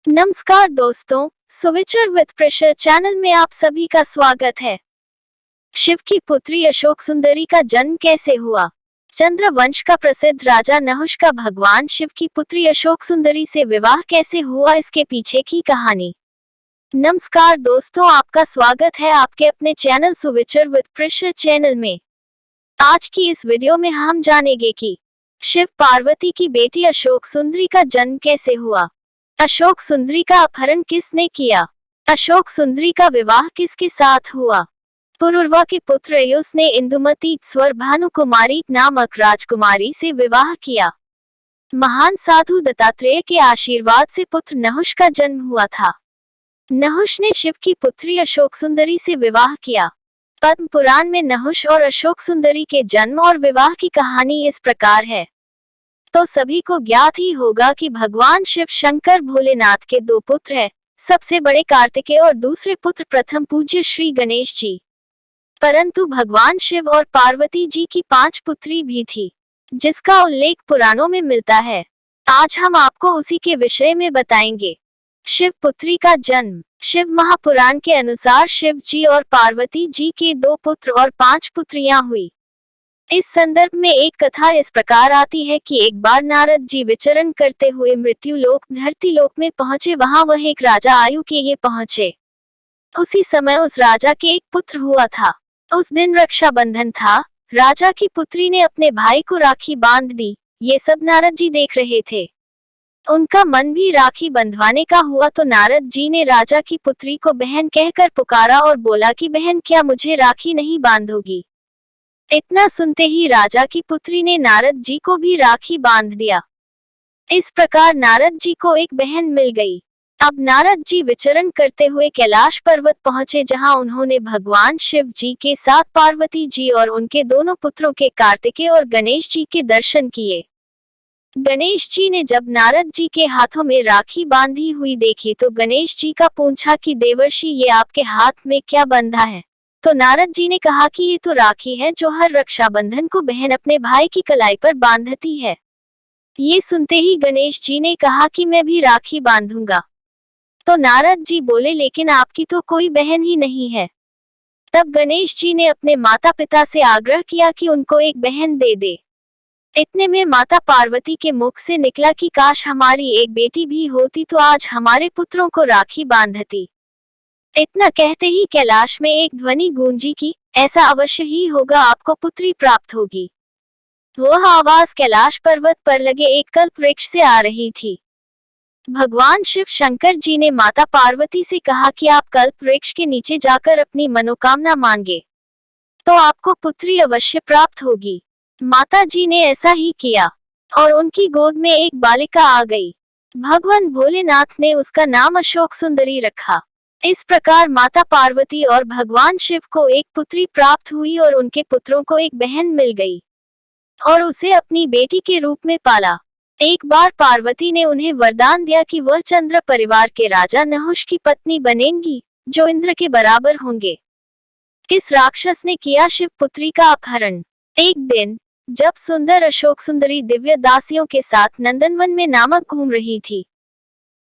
नमस्कार दोस्तों, सुविचार विद प्रेशर चैनल में आप सभी का स्वागत है। शिव की पुत्री अशोक सुंदरी का जन्म कैसे हुआ? चंद्रवंश का प्रसिद्ध राजा नहुष का भगवान शिव की पुत्री अशोक सुंदरी से विवाह कैसे हुआ, इसके पीछे की कहानी। नमस्कार दोस्तों, आपका स्वागत है आपके अपने चैनल सुविचार विद प्रेशर चैनल में। आज की इस वीडियो में हम जानेंगे कि शिव पार्वती की बेटी अशोक सुंदरी का जन्म कैसे हुआ, अशोक सुंदरी का अपहरण किसने किया, अशोक सुंदरी का विवाह किसके साथ हुआ। पुरुरवा के पुत्र अयुस ने इंदुमती स्वर भानु कुमारी नामक राजकुमारी से विवाह किया। महान साधु दत्तात्रेय के आशीर्वाद से पुत्र नहुष का जन्म हुआ था। नहुष ने शिव की पुत्री अशोक सुंदरी से विवाह किया। पद्म पुराण में नहुष और अशोक सुंदरी के जन्म और विवाह की कहानी इस प्रकार है। तो सभी को ज्ञात ही होगा कि भगवान शिव शंकर भोलेनाथ के दो पुत्र हैं, सबसे बड़े कार्तिकेय और दूसरे पुत्र प्रथम पूज्य श्री गणेश जी। परंतु भगवान शिव और पार्वती जी की 5 पुत्री भी थी, जिसका उल्लेख पुराणों में मिलता है। आज हम आपको उसी के विषय में बताएंगे। शिव पुत्री का जन्म। शिव महापुराण के अनुसार शिव जी और पार्वती जी के 2 पुत्र और 5 पुत्रियां हुई। इस संदर्भ में एक कथा इस प्रकार आती है कि एक बार नारद जी विचरण करते हुए मृत्यु लोक धरती लोक में पहुंचे। वहां वह एक राजा आयु के ये पहुंचे। उसी समय उस राजा के एक पुत्र हुआ था। उस दिन रक्षाबंधन था। राजा की पुत्री ने अपने भाई को राखी बांध दी। ये सब नारद जी देख रहे थे। उनका मन भी राखी बंधवाने का हुआ, तो नारद जी ने राजा की पुत्री को बहन कहकर पुकारा और बोला कि बहन, क्या मुझे राखी नहीं बांधोगी? इतना सुनते ही राजा की पुत्री ने नारद जी को भी राखी बांध दिया। इस प्रकार नारद जी को एक बहन मिल गई। अब नारद जी विचरण करते हुए कैलाश पर्वत पहुंचे, जहां उन्होंने भगवान शिव जी के साथ पार्वती जी और उनके दोनों पुत्रों के कार्तिकेय और गणेश जी के दर्शन किए। गणेश जी ने जब नारद जी के हाथों में राखी बांधी हुई देखी तो गणेश जी का पूछा कि देवर्षि, ये आपके हाथ में क्या बंधा है? तो नारद जी ने कहा कि ये तो राखी है जो हर रक्षाबंधन को बहन अपने भाई की कलाई पर बांधती है। ये सुनते ही गणेश जी ने कहा कि मैं भी राखी बांधूंगा। तो नारद जी बोले, लेकिन आपकी तो कोई बहन ही नहीं है। तब गणेश जी ने अपने माता पिता से आग्रह किया कि उनको एक बहन दे दे। इतने में माता पार्वती के मुख से निकला कि काश हमारी एक बेटी भी होती तो आज हमारे पुत्रों को राखी बांधती। इतना कहते ही कैलाश में एक ध्वनि गूंजी कि ऐसा अवश्य ही होगा, आपको पुत्री प्राप्त होगी। वह आवाज कैलाश पर्वत पर लगे एक कल्प वृक्ष से आ रही थी। भगवान शिव शंकर जी ने माता पार्वती से कहा कि आप कल्प वृक्ष के नीचे जाकर अपनी मनोकामना मांगे तो आपको पुत्री अवश्य प्राप्त होगी। माता जी ने ऐसा ही किया और उनकी गोद में एक बालिका आ गई। भगवान भोलेनाथ ने उसका नाम अशोक सुंदरी रखा। इस प्रकार माता पार्वती और भगवान शिव को एक पुत्री प्राप्त हुई और उनके पुत्रों को एक बहन मिल गई और उसे अपनी बेटी के रूप में पाला। एक बार पार्वती ने उन्हें वरदान दिया कि वह चंद्र परिवार के राजा नहुष की पत्नी बनेंगी, जो इंद्र के बराबर होंगे। किस राक्षस ने किया शिव पुत्री का अपहरण? एक दिन जब सुंदर अशोक सुंदरी दिव्य दासियों के साथ नंदनवन में नामक घूम रही थी,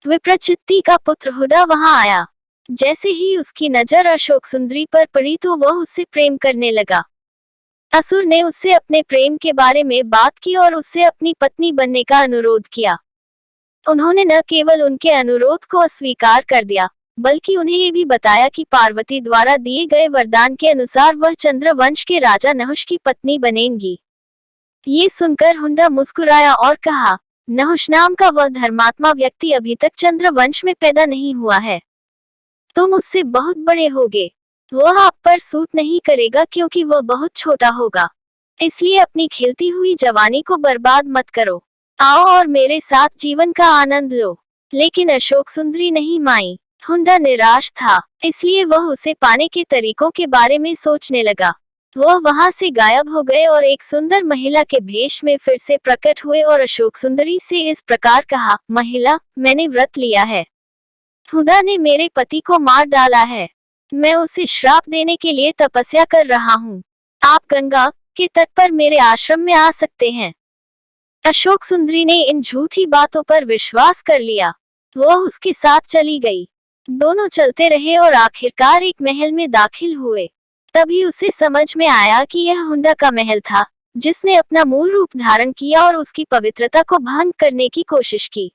विप्रचित्ति का पुत्र हुडा वहां आया। जैसे ही उसकी नजर अशोक सुंदरी पर पड़ी तो वह उससे प्रेम करने लगा। असुर ने उससे अपने प्रेम के बारे में बात की और उससे अपनी पत्नी बनने का अनुरोध किया। उन्होंने न केवल उनके अनुरोध को अस्वीकार कर दिया, बल्कि उन्हें ये भी बताया कि पार्वती द्वारा दिए गए वरदान के अनुसार वह चंद्रवंश के राजा नहुष की पत्नी बनेंगी। ये सुनकर हुंडा मुस्कुराया और कहा, नहुष नाम का वह धर्मात्मा व्यक्ति अभी तक चंद्रवंश में पैदा नहीं हुआ है। तुम उससे बहुत बड़े होगे। वह आप पर सूट नहीं करेगा क्योंकि वह बहुत छोटा होगा। इसलिए अपनी खिलती हुई जवानी को बर्बाद मत करो। आओ और मेरे साथ जीवन का आनंद लो। लेकिन अशोक सुंदरी नहीं मानी। हुंडा निराश था, इसलिए वह उसे पाने के तरीकों के बारे में सोचने लगा। वह वहां से गायब हो गए और एक सुंदर महिला के भेष में फिर से प्रकट हुए और अशोक सुंदरी से इस प्रकार कहा, महिला, मैंने व्रत लिया है। हुडा ने मेरे पति को मार डाला है। मैं उसे श्राप देने के लिए तपस्या कर रहा हूँ। आप गंगा के तट पर मेरे आश्रम में आ सकते हैं। अशोक सुंदरी ने इन झूठी बातों पर विश्वास कर लिया। वह उसके साथ चली गई। दोनों चलते रहे और आखिरकार एक महल में दाखिल हुए। तभी उसे समझ में आया कि यह हुंडा का महल था, जिसने अपना मूल रूप धारण किया और उसकी पवित्रता को भंग करने की कोशिश की।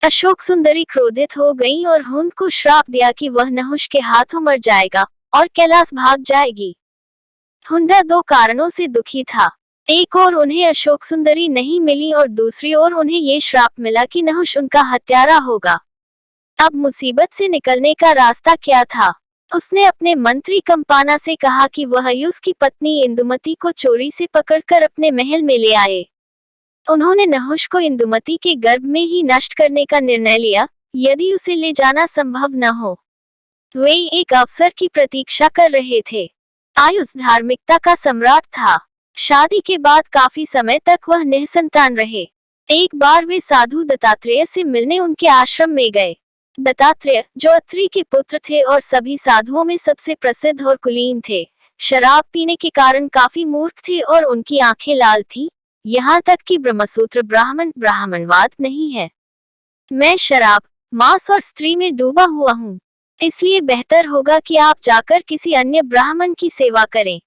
अशोक सुंदरी क्रोधित हो गई और हुंड को श्राप दिया कि वह नहुष के हाथों मर जाएगा और कैलाश भाग जाएगी। हुंडा दो कारणों से दुखी था। एक ओर उन्हें अशोक सुंदरी नहीं मिली और दूसरी ओर उन्हें ये श्राप मिला कि नहुष उनका हत्यारा होगा। अब मुसीबत से निकलने का रास्ता क्या था? उसने अपने मंत्री कंपाना से कहा कि वह आयुष की पत्नी इंदुमती को चोरी से पकड़कर अपने महल में ले आए। उन्होंने नहुष को इंदुमती के गर्भ में ही नष्ट करने का निर्णय लिया, यदि उसे ले जाना संभव न हो। वे एक अवसर की प्रतीक्षा कर रहे थे। आयुष धार्मिकता का सम्राट था। शादी के बाद काफी समय तक वह निसंतान रहे। एक बार वे साधु दत्तात्रेय से मिलने उनके आश्रम में गए। दत्तात्रेय, जो अत्रि के पुत्र थे और सभी साधुओं में सबसे प्रसिद्ध और कुलीन थे, शराब पीने के कारण काफी मूर्ख थे और उनकी आंखें लाल थी, यहाँ तक कि ब्रह्मसूत्र ब्राह्मणवाद नहीं है। मैं शराब, मांस और स्त्री में डूबा हुआ हूँ, इसलिए बेहतर होगा कि आप जाकर किसी अन्य ब्राह्मण की सेवा करें।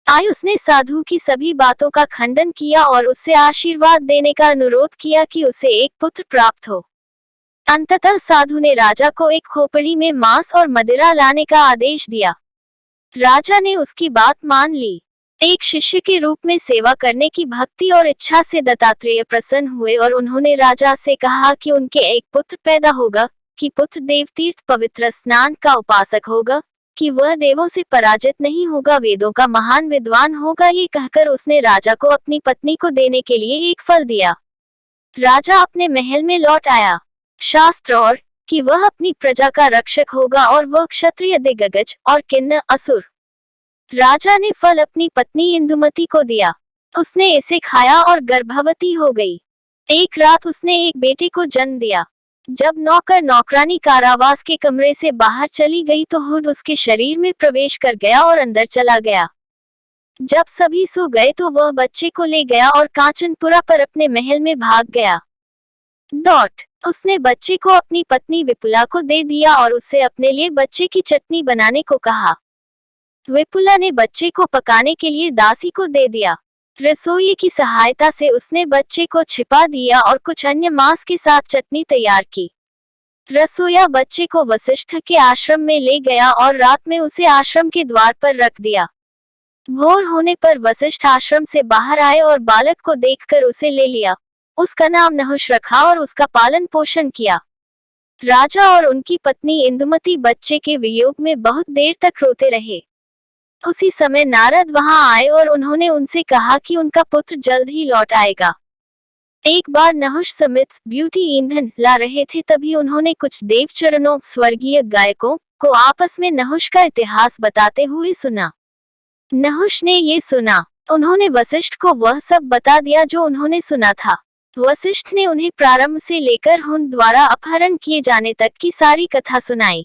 आयुष ने साधु की सभी बातों का खंडन किया और उससे आशीर्वाद देने का अनुरोध किया कि उसे एक पुत्र प्राप्त हो। अंततः साधु ने राजा को एक खोपड़ी में मांस और मदिरा लाने का आदेश दिया। राजा ने उसकी बात मान ली। एक शिष्य के रूप में सेवा करने की भक्ति और इच्छा से दत्तात्रेय प्रसन्न हुए और उन्होंने राजा से कहा कि उनके एक पुत्र पैदा होगा, कि पुत्र देवतीर्थ पवित्र स्नान का उपासक होगा, कि वह देवों से पराजित नहीं होगा, वेदों का महान विद्वान होगा। ये कहकर उसने राजा को अपनी पत्नी को देने के लिए एक फल दिया। राजा अपने महल में लौट आया। शास्त्र और कि वह अपनी प्रजा का रक्षक होगा और वह क्षत्रिय दिग्गज और किन्नर असुर। राजा ने फल अपनी पत्नी इंदुमती को दिया। उसने इसे खाया और गर्भवती हो गई। एक रात उसने एक बेटे को जन्म दिया। जब नौकर नौकरानी कारावास के कमरे से बाहर चली गई तो हुंड उसके शरीर में प्रवेश कर गया और अंदर चला गया। जब सभी सो गए तो वह बच्चे को ले गया और कांचनपुरा पर अपने महल में भाग गया। उसने बच्चे को अपनी पत्नी विपुला को दे दिया और उससे अपने लिए बच्चे की चटनी बनाने को कहा। विपुला ने बच्चे को पकाने के लिए दासी को दे दिया। रसोई की सहायता से उसने बच्चे को छिपा दिया और कुछ अन्य मांस के साथ चटनी तैयार की। रसोइया बच्चे को वशिष्ठ के आश्रम में ले गया और रात में उसे आश्रम के द्वार पर रख दिया। भोर होने पर वशिष्ठ आश्रम से बाहर आए और बालक को देखकर उसे ले लिया। उसका नाम नहुष रखा और उसका पालन पोषण किया। राजा और उनकी पत्नी इंदुमती बच्चे के वियोग में बहुत देर तक रोते रहे। उसी समय नारद वहां आए और उन्होंने उनसे कहा कि उनका पुत्र जल्द ही लौट आएगा। एक बार नहुष समित ब्यूटी ईंधन ला रहे थे, तभी उन्होंने कुछ देवचरणों स्वर्गीय गायकों को आपस में नहुष का इतिहास बताते हुए सुना। नहुष ने ये सुना। उन्होंने वशिष्ठ को वह सब बता दिया जो उन्होंने सुना था। वशिष्ठ ने उन्हें प्रारंभ से लेकर हुंड द्वारा अपहरण किए जाने तक की सारी कथा सुनाई।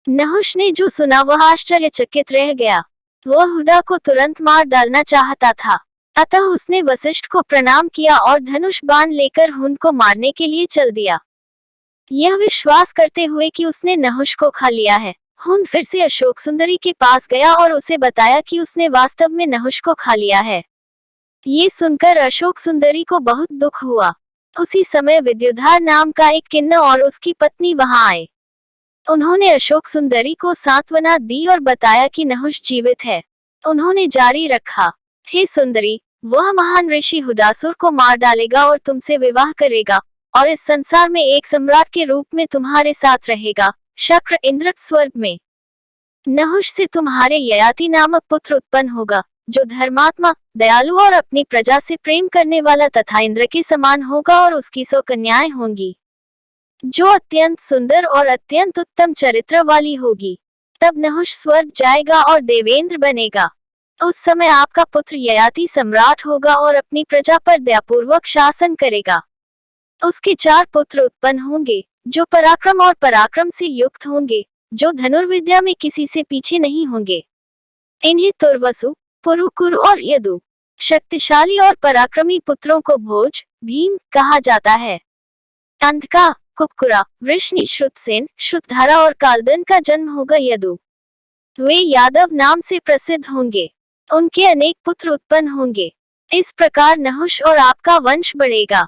नहुष ने जो सुना वह आश्चर्यचकित रह गया। वह हुंडा को तुरंत मार डालना चाहता था, अतः उसने वशिष्ठ को प्रणाम किया और धनुष बाण लेकर हुंड को मारने के लिए चल दिया। यह विश्वास करते हुए कि उसने नहुष को खा लिया है, हुंड फिर से अशोक सुंदरी के पास गया और उसे बताया कि उसने वास्तव में नहुष को खा लिया है। ये सुनकर अशोक सुंदरी को बहुत दुख हुआ। उसी समय विद्युधार नाम का एक किन्नर और उसकी पत्नी वहां आए। उन्होंने अशोक सुंदरी को सांत्वना दी और बताया कि नहुष जीवित है। उन्होंने जारी रखा, हे सुंदरी, वह महान ऋषि हुडासुर को मार डालेगा और तुमसे विवाह करेगा और इस संसार में एक सम्राट के रूप में तुम्हारे साथ रहेगा, शक्र इंद्र स्वर्ग में। नहुष से तुम्हारे ययाति नामक पुत्र उत्पन्न होगा, जो धर्मात्मा, दयालु और अपनी प्रजा से प्रेम करने वाला तथा इंद्र के समान होगा और उसकी 100 कन्याएं होंगी, जो अत्यंत सुंदर और अत्यंत उत्तम चरित्र वाली होगी। तब नहुष स्वर्ग जाएगा और देवेंद्र बनेगा। उस समय आपका पुत्र ययाति सम्राट होगा और अपनी प्रजा पर दयापूर्वक शासन करेगा। उसके 4 पुत्र उत्पन्न होंगे, जो पराक्रम और पराक्रम से युक्त होंगे, जो धनुर्विद्या में किसी से पीछे नहीं होंगे। इन्हें तुर्वसु, पुरुकुर और यदु, शक्तिशाली और पराक्रमी पुत्रों को भोज, भीम कहा जाता है। अंधका, कुक्कुरा, वृष्णि, श्रुतसेन, श्रुतधारा और कालदन का जन्म होगा यदु। वे यादव नाम से प्रसिद्ध होंगे। उनके अनेक पुत्र उत्पन्न होंगे। इस प्रकार नहुष और आपका वंश बढ़ेगा।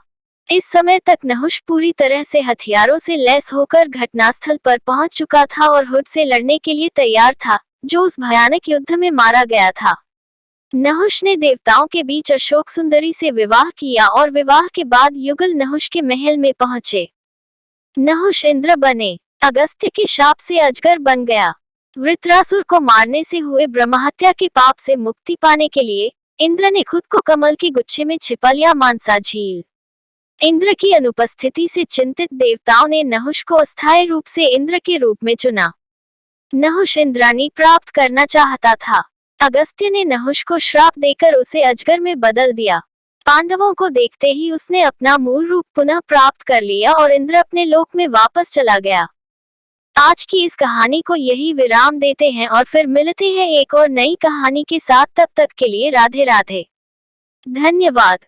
इस समय तक नहुष पूरी तरह से हथियारों से लैस होकर घटनास्थल पर पहुंच चुका था और हुड से लड़ने के लिए तैयार था, जो उस भयानक युद्ध में मारा गया था। नहुष ने देवताओं के बीच अशोक सुंदरी से विवाह किया और विवाह के बाद युगल नहुष के महल में पहुंचे। नहुष इंद्र बने। अगस्त्य के शाप से अजगर बन गया। वृत्रासुर को मारने से हुए ब्रह्महत्या के पाप से मुक्ति पाने के लिए इंद्र ने खुद को कमल के गुच्छे में छिपा लिया। मानसा झील। इंद्र की अनुपस्थिति से चिंतित देवताओं ने नहुष को अस्थायी रूप से इंद्र के रूप में चुना। नहुष इंद्राणी प्राप्त करना चाहता था। अगस्त्य ने नहुष को श्राप देकर उसे अजगर में बदल दिया। पांडवों को देखते ही उसने अपना मूल रूप पुनः प्राप्त कर लिया और इंद्र अपने लोक में वापस चला गया। आज की इस कहानी को यही विराम देते हैं और फिर मिलते हैं एक और नई कहानी के साथ। तब तक के लिए राधे राधे। धन्यवाद।